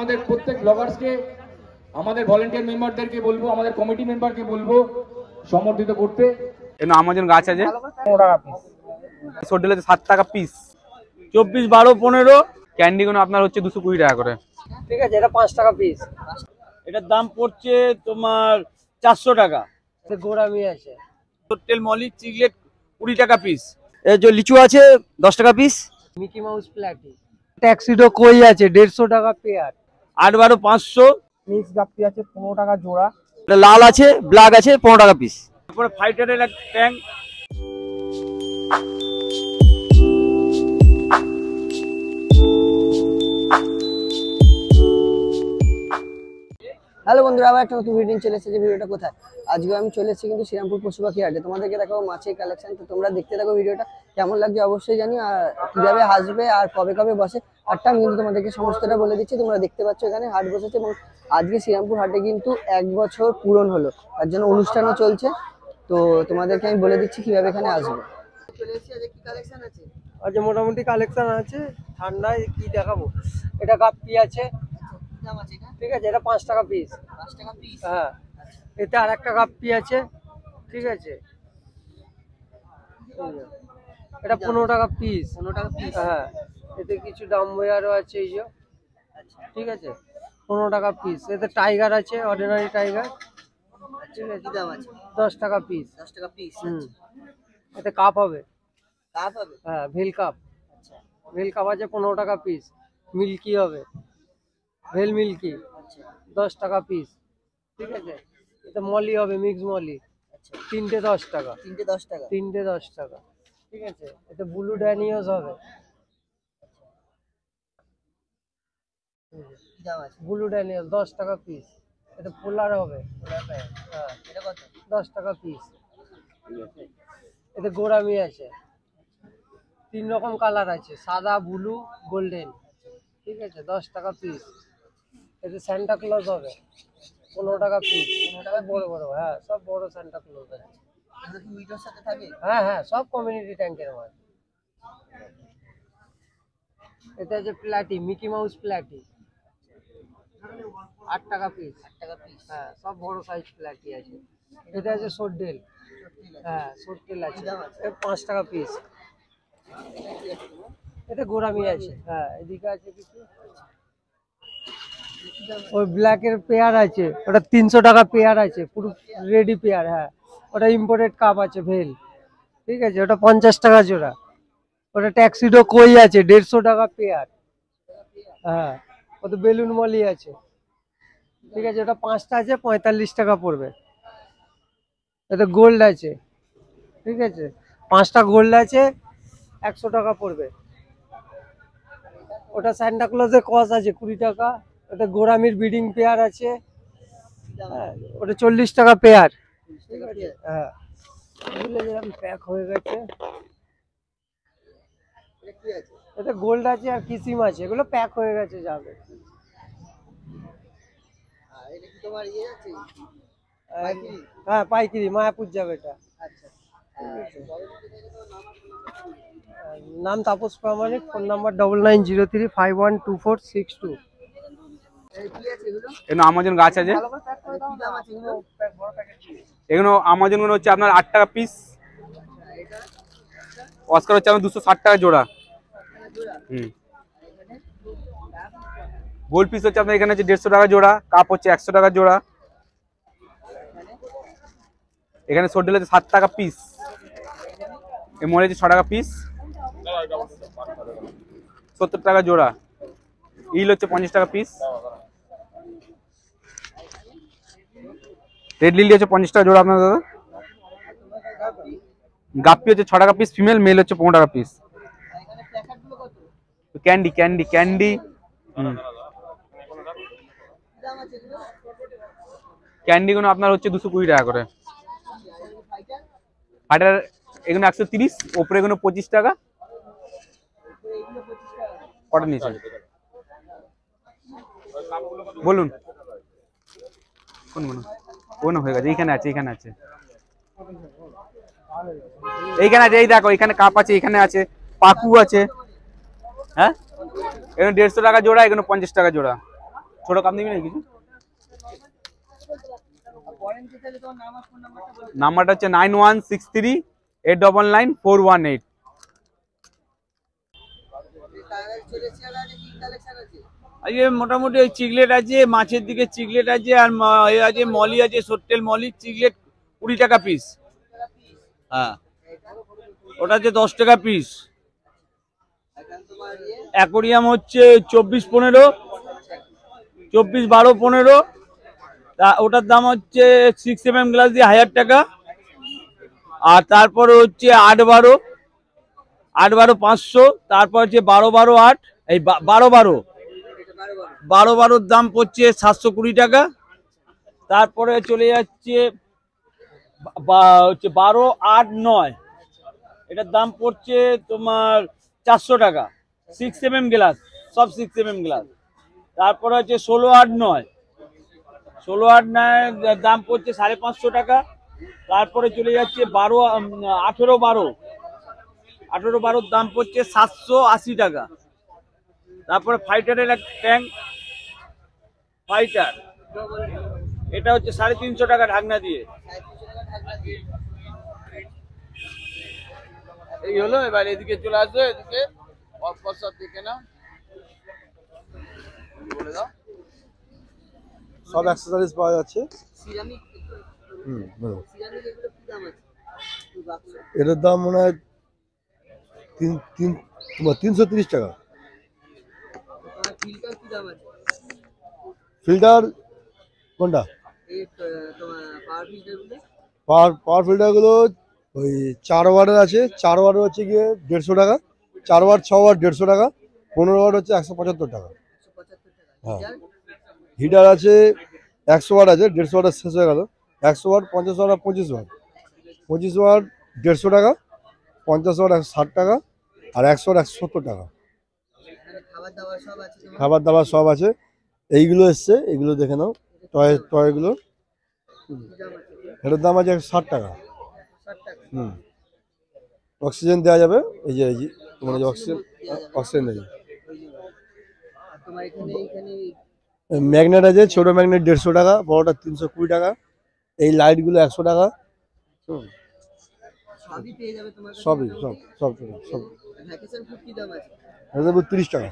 আমাদের প্রত্যেক ব্লগার্সকে, আমাদের ভলেন্টিয়ার মেম্বারদেরকে বলবো, আমাদের কমিটি মেম্বারকে বলবো সমর্থিত করতে। আমাজন গাছ আছে 15 টাকা পিস, সোডেল আছে 7 টাকা পিস, 24, 12, 15। ক্যান্ডি গুলো আপনার হচ্ছে 220 টাকা করে। ঠিক আছে, এটা 5 টাকা পিস। এটার দাম পড়ছে তোমার 400 টাকা। গোড়ামি আছে, হোটেল মলি চিকলেট 20 টাকা পিস। এই যে লিচু আছে 10 টাকা পিস। মিকি মাউস প্ল্যাটি, ট্যাক্সিডো কই আছে 150 টাকা পেয়ার। 8, 12, 500। মিক্স গাপ্পি আছে 15 টাকা জোড়া। লাল আছে, ব্ল্যাক আছে 15 টাকা পিস। তারপরে ফাইটারের এক ট্যাঙ্ক। হ্যালো বন্ধুরা, আবার একটা নতুন ভিডিও চলে এসেছে। ভিডিওটা কোথায়? আজকে আমি চলে এসেছি কিন্তু শ্রীরামপুর পশু পাখি হাটে। তোমাদেরকে দেখাবো মাছের কালেকশন। তো তোমরা দেখতে থাকো ভিডিওটা, কেমন লাগছে অবশ্যই জানি, আর কিভাবে আসবে আর কবে কবে বসে হাটটা আমি কিন্তু তোমাদেরকে সমস্তটা বলে দিচ্ছি। তোমরা দেখতে পাচ্ছ এখানে হাট বসেছে, এবং আজকে শ্রীরামপুর হাটে কিন্তু 1 বছর পূরণ হলো, তার জন্য অনুষ্ঠানও চলছে। তো তোমাদেরকে আমি বলে দিচ্ছি কিভাবে এখানে আসবে। চলে এসেছি, আজকে কি কালেকশন আছে? আজ মোটামুটি কালেকশন আছে। ঠান্ডায় কি দেখাবো, এটা গাপ্পি আছে, ঠিক আছে, এটা 5 টাকা পিস। 5 টাকা পিস, হ্যাঁ। এতে আর একটা গাপ্পি আছে, ঠিক আছে, এটা 15 টাকা পিস। 15 টাকা পিস, হ্যাঁ। এতে কিছু ডাম্বয়ারও আছে, এই যে, ঠিক আছে, 15 টাকা পিস। এতে টাইগার আছে, অর্ডিনারি টাইগার, ঠিক আছে, কি দাম আছে? 10 টাকা পিস। 10 টাকা পিস, এতে কাপ হবে। কাপ হবে, হ্যাঁ, ভেল কাপ। আচ্ছা, ভেল কাপ আছে 15 টাকা পিস। মিল্কি হবে, ভেল মিল্কি, 10 টাকা পিস, ঠিক আছে। এটা মলি হবে, মিক্স মলি, আচ্ছা, 3টে 10 টাকা। 3টে 10 টাকা, 3টে 10 টাকা, ঠিক আছে। এটা ব্লু ড্যানিয়াস হবে, ব্লু ড্যানিয়াস 10 টাকা পিস। এটা পোলার হবে, হ্যাঁ, এটা কত? 10 টাকা পিস, ঠিক আছে। এতে গোড়ামি আছে, 3 রকম কালার আছে, সাদা, ব্লু, গোল্ডেন, ঠিক আছে, 10 টাকা পিস। এতে সান্টা ক্লজ হবে 15 টাকা পিস। 15 টাকা বড় বড়, হ্যাঁ, সব বড় সান্টা ক্লজ আছে। এটা কি উইডোর সাথে থাকে? হ্যাঁ হ্যাঁ, সব কমিউনিটি ট্যাঙ্কের মাছ। এটা আছে প্ল্যাটি, মিকি মাউস প্ল্যাটি, 8 টাকা পিস। 8 টাকা পিস, হ্যাঁ, সব বড় সাইজ প্ল্যাটি আছে। এটা আছে সোডেল, হ্যাঁ, সোডেল আছে, 5 টাকা পিস। এটা গোড়ামি আছে, হ্যাঁ। এদিকে আছে কিছু, ওই ব্ল্যাকের পেয়ার আছে, ওটা 300 টাকা পেয়ার আছে, পুরো রেডি পেয়ার, হ্যাঁ। ওটা ইম্পোর্টেড কাপ আছে, ভেল, ঠিক আছে, ওটা 50 টাকা জোড়া। ওটা ট্যাক্সিডো কই আছে 150 টাকা পেয়ার, হ্যাঁ। ওটা বেলুন মলি আছে, ঠিক আছে, ওটা 5টা আছে 45 টাকা পড়বে। এটা গোল্ড আছে, ঠিক আছে, 5টা গোল্ড আছে 100 টাকা পড়বে। ওটা সান্টা ক্লজের কস আছে 20 টাকা। ওটা গোরামির ব্রিডিং পেয়ার আছে, হ্যাঁ, ওটা 40 টাকা পেয়ার, হ্যাঁ। এগুলো যেরকম প্যাক হয়ে গেছে। এটা গোল্ড আছে আর কিসিম আছে, এগুলো প্যাক হয়ে গেছে, যাবে। হ্যাঁ, পাইকারি, মায়াপুর যাবে এটা। নাম তাপস প্রামাণিক, ফোন নাম্বার 9903512462। আমাজন গাছ আছে, এগুলো আমাজন গুলো হচ্ছে আপনার 8 টাকা পিস। অস্কার হচ্ছে আপনার 260 টাকা জোড়া। গোল পিস হচ্ছে আপনার এখানে হচ্ছে 150 টাকা জোড়া। কাপ হচ্ছে 100 টাকা জোড়া। এখানে সোডেল হচ্ছে 7 টাকা পিস। এই মলে হচ্ছে 6 টাকা পিস, 70 টাকা জোড়া। ইল হচ্ছে 50 টাকা পিস। রেড লিলি হচ্ছে 50 টাকা জোড়া আপনার দাদা। গাপ্পি হচ্ছে 6 টাকা পিস ফিমেল, মেল হচ্ছে 15 টাকা piece. Candy candy candy candy গুলো আপনার হচ্ছে 220 টাকা করে। ফাইটার এগুলো 130, ওপরে এগুলো 25 টাকা। কটা নিচে বলুন, কোনগুলো? কোন হয়ে গেছে? এইখানে আছে, এইখানে আছে, এইখানে আছে। এই দেখো, এখানে কাপ আছে, এখানে আছে, পাকু আছে, হ্যাঁ। এগুলো 150 টাকা জোড়া, এগুলো 50 টাকা জোড়া। ছোট কাপ নিবি না কিছু? নাম্বারটা হচ্ছে 9163899418। আজকে মোটামুটি ওই চিকলেট আছে, মাছের দিকে চিকলেট আছে, আর এ আছে মলি আছে, সট্টেল মলি চিকলেট 20 টাকা পিস। হ্যাঁ, ওটা হচ্ছে 10 টাকা পিস। অ্যাকোরিয়াম হচ্ছে 24-15, 24-12-15, ওটার দাম হচ্ছে 6mm গ্লাস দিয়ে 1000 টাকা। আর তারপরে হচ্ছে 8-12, 8-12 500, তারপর হচ্ছে 12-12-8, এই 12-12-12-12 দাম পড়ছে 720 টাকা। তারপরে চলে যাচ্ছে হচ্ছে 12-8-9, এটার দাম পড়ছে তোমার 400 টাকা, 6mm গ্লাস, সব 6mm গ্লাস। তারপরে হচ্ছে 16-8-9, 16-8-9 দাম পড়ছে 550 টাকা। তারপরে চলে যাচ্ছে 18-12 দাম পড়ছে 780 টাকা। তারপরে ফাইটারের এক ট্যাঙ্ক ফাইটার, এটা হচ্ছে 350 টাকা ঢাকনা দিয়ে। এই হলো, এবার এদিকে চলে আসো, এদিকে সব দেখে নাও, বলে দাও। সব অ্যাক্সেসরিজ পাওয়া যাচ্ছে। এটার দাম মনে হয় 330 টাকা। ফিল্টার কোনটা? পাওয়ার ফিল্টার গুলো ওই 4 ওয়াটের আছে। 4 ওয়াটের হচ্ছে গিয়ে 150 টাকা, 4 ওয়াট 6 ওয়াট 150 টাকা, 15 ওয়াট হচ্ছে 175 টাকা। হ্যাঁ, হিটার আছে 100 ওয়াট আছে, 150 ওয়াটের শেষ হয়ে গেল। 100 ওয়াট 50 ওয়াট আর 25 ওয়াট। 25 ওয়াট 150 টাকা, 50 ওয়াট 160 টাকা, আর 100 ওয়াট 170 টাকা। খাবার দাবার সব আছে। এইগুলো এসছে, এগুলো দেখে নাও, টয়গুলো। এটার দাম আছে 60 টাকা। অক্সিজেন দেওয়া যাবে, এই যে তোমার অক্সিজেন দেওয়া যাবে। ম্যাগনেট আছে, ছোট ম্যাগনেট 150 টাকা, বড়টা 320 টাকা। এই লাইটগুলো 100 টাকা। সবই সব সব সব 30 টাকা।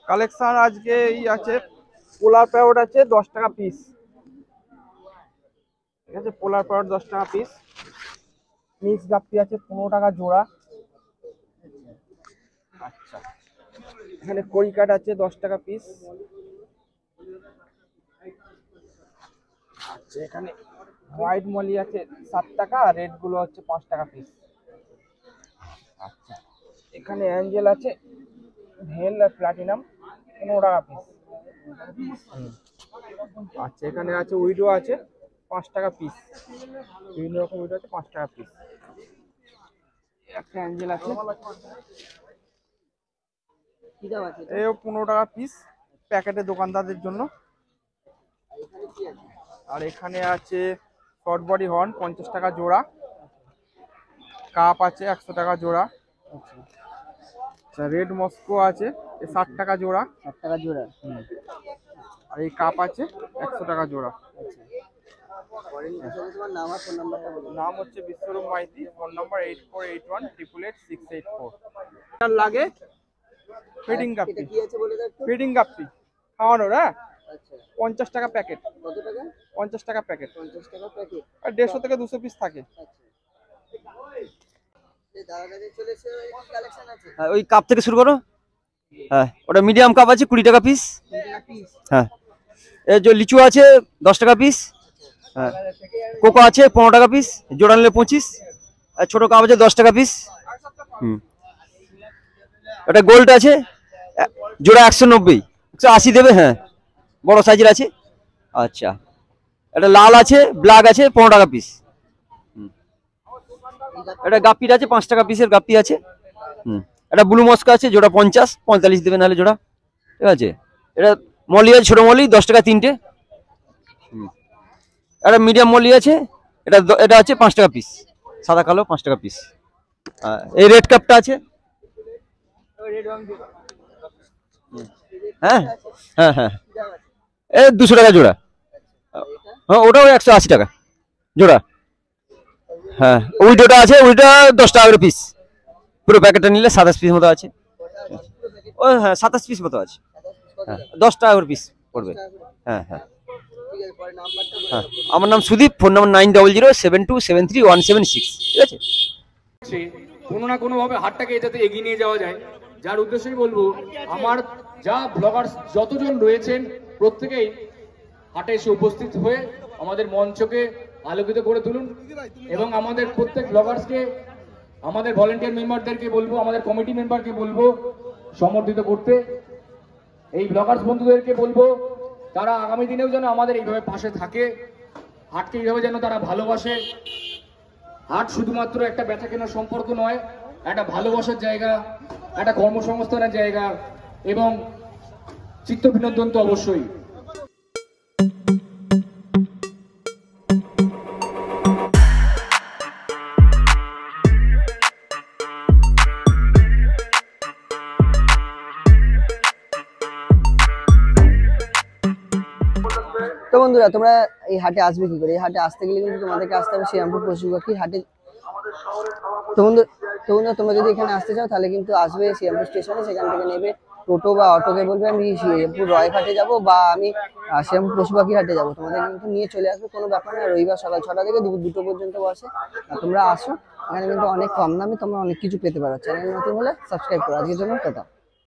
কালেকশন আজকে এই আছে, পোলার প্যারট আছে 10 টাকা পিস। ঠিক আছে, পোলার প্যারট 10 টাকা পিস। মিক্স গাপ্পি আছে 15 টাকা জোড়া। আচ্ছা, এখানে কই কাঠ আছে 10 টাকা পিস। আচ্ছা, এখানে হোয়াইট মলি আছে 7 টাকা, আর রেড গুলো হচ্ছে 5 টাকা পিস। আচ্ছা, এখানে অ্যাঞ্জেল আছে ভেল আর প্লাটিনাম 15 টাকা পিস। আচ্ছা, এখানে আছে উইডো আছে 5 টাকা পিস। বিভিন্ন রকম উইডো আছে 5 টাকা পিস। একটা অ্যাঞ্জেল আছে, এও 15 টাকা পিস, প্যাকেটে দোকানদারদের জন্য। আর এখানে আছে শর্ট বডি হর্ন 50 টাকা জোড়া। কাপ আছে 100 টাকা জোড়া। আচ্ছা, রেড মস্কো আছে 60 টাকা জোড়া। 60 টাকা জোড়া। আর এই কাপ আছে 100 টাকা জোড়া। নাম হচ্ছে বিশ্বরূপ মাইতি, ফোন নাম্বার 8481888684। লাগে ফিডিং গাপ্পি, ফিডিং গাপ্পি খাওয়ানোর। হ্যাঁ, 50 টাকা প্যাকেট। কত টাকা? 50 টাকা প্যাকেট। 50 টাকা প্যাকেট। আর 150 থেকে 200 পিস থাকে। ওই কাপ থেকে শুরু করো। হ্যাঁ, ওটা মিডিয়াম কাপ আছে 20 টাকা পিস। হ্যাঁ, এই যে লিচু আছে 10 টাকা পিস। হ্যাঁ, কোকো আছে 15 টাকা পিস, জোড়া নিলে 25। আর ছোট কাপ আছে 10 টাকা পিস। এটা গোল্ড আছে জোড়া 190, 180 দেবে। হ্যাঁ, বড় সাইজের আছে। আচ্ছা, এটা লাল আছে, ব্ল্যাক আছে 15 টাকা পিস। এটা গাপ্পির আছে 5 টাকা পিসের গাপ্পি আছে। এটা ব্লু মস্কা আছে জোড়া 50, 45 দেবে নাহলে জোড়া। ঠিক আছে, এটা মলি আছে ছোট মলি 10 টাকা তিনটে। একটা মিডিয়াম মলি আছে এটা হচ্ছে 5 টাকা পিস, সাদা কালো 5 টাকা পিস। এই রেড কাপটা আছে, হ্যাঁ হ্যাঁ হ্যাঁ, এ 200 টাকা জোড়া। হ্যাঁ ওটাও 180 টাকা জোড়া। হ্যাঁ উইডোটা আছে, উইডোটা 10 টাকা করে পিস, পুরো প্যাকেটটা নিলে 27 পিস মতো আছে। ও হ্যাঁ 27 পিস মতো আছে, হ্যাঁ 10 টাকা করে পিস পড়বে। হ্যাঁ হ্যাঁ হ্যাঁ, আমার নাম সুদীপ, ফোন নাম্বার 9007273176, ঠিক আছে। কোনো না কোনো ভাবে হাটটাকে যাতে এগিয়ে নিয়ে যাওয়া যায়, যার উদ্দেশ্যেই বলবো আমার যা ব্লগার্স যতজন রয়েছেন প্রত্যেকেই হাটে এসে উপস্থিত হয়ে আমাদের মঞ্চকে আলোকিত করে তুলুন, এবং আমাদের প্রত্যেক ব্লগার্সকে, আমাদের ভলেন্টিয়ার মেম্বারদেরকে বলবো, আমাদের কমিটি মেম্বারকে বলবো সমর্থিত করতে। এই ব্লগার্স বন্ধুদেরকে বলবো তারা আগামী দিনেও যেন আমাদের এইভাবে পাশে থাকে, হাটকে এইভাবে যেন তারা ভালোবাসে। হাট শুধুমাত্র একটা বেচা কেনার সম্পর্ক নয়, একটা ভালোবাসার জায়গা, একটা কর্মসংস্থানের জায়গা, এবং চিত্ত বিনোদন তো অবশ্যই। তো বন্ধুরা, তোমরা এই হাটে আসবে কি করে? এই হাটে আসতে গেলে কিন্তু তোমাদেরকে আসতে হবে শ্রীরামপুর পশু পাখির হাটে। তো বন্ধুরা, তোমরা যদি এখানে আসতে চাও তাহলে কিন্তু আসবে শ্রীরামপুর স্টেশনে, সেখান থেকে নেবে টোটো বা অটোকে বলবে আমি শ্রীরামপুর রয়ঘাটে যাবো বা আমি শ্রীরামপুর পশু পাখির হাটে যাবো, তোমাদের কিন্তু নিয়ে চলে আসবে, কোনো ব্যাপার না। রবিবার সকাল 6টা থেকে দুপুর 2টো পর্যন্ত বসে, তোমরা আসো, এখানে কিন্তু অনেক কম দামে তোমরা অনেক কিছু পেতে পারো। চ্যানেল নতুন হলে সাবস্ক্রাইব করো। আজকের জন্য টাটা।